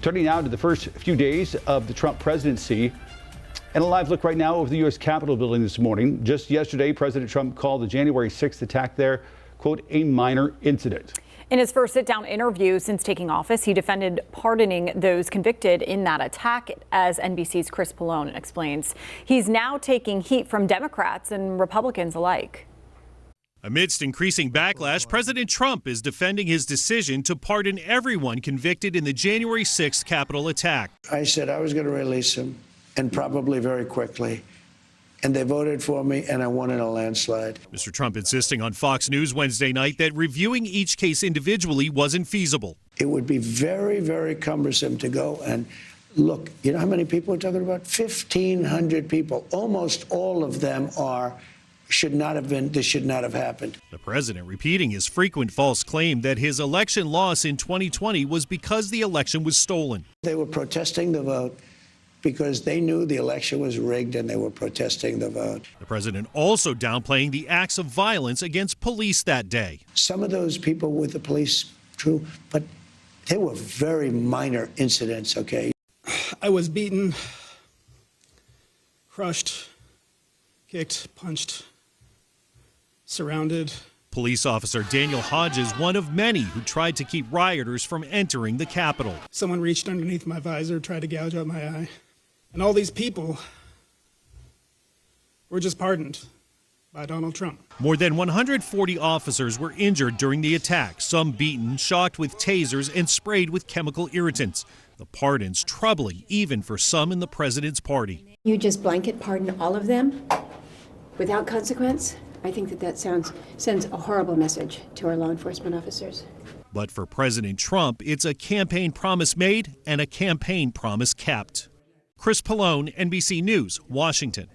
Turning now to the first few days of the Trump presidency. And a live look right now over the U.S. Capitol building this morning. Just yesterday, President Trump called the January 6th attack there, quote, a minor incident. In his first sit-down interview since taking office, he defended pardoning those convicted in that attack, as NBC's Chris Pallone explains. He's now taking heat from Democrats and Republicans alike. Amidst increasing backlash, President Trump is defending his decision to pardon everyone convicted in the January 6th Capitol attack. I said I was going to release him, and probably very quickly. And they voted for me, and I won in a landslide. Mr. Trump insisting on Fox News Wednesday night that reviewing each case individually wasn't feasible. It would be very, very cumbersome to go and look. You know how many people we're talking about? 1,500 people. Almost all of them should not have been, this should not have happened. The president repeating his frequent false claim that his election loss in 2020 was because the election was stolen. They were protesting the vote because they knew the election was rigged, and they were protesting the vote. The president also downplaying the acts of violence against police that day. Some of those people with the police, true, but they were very minor incidents, okay? I was beaten, crushed, kicked, punched, surrounded. Police officer Daniel Hodges, one of many who tried to keep rioters from entering the Capitol. Someone reached underneath my visor, tried to gouge out my eye. And all these people were just pardoned by Donald Trump. More than 140 officers were injured during the attack, some beaten, shocked with tasers, and sprayed with chemical irritants. The pardons troubling even for some in the president's party. You just blanket pardon all of them without consequence? I think that sends a horrible message to our law enforcement officers. But for President Trump, it's a campaign promise made and a campaign promise kept. Chris Pallone, NBC News, Washington.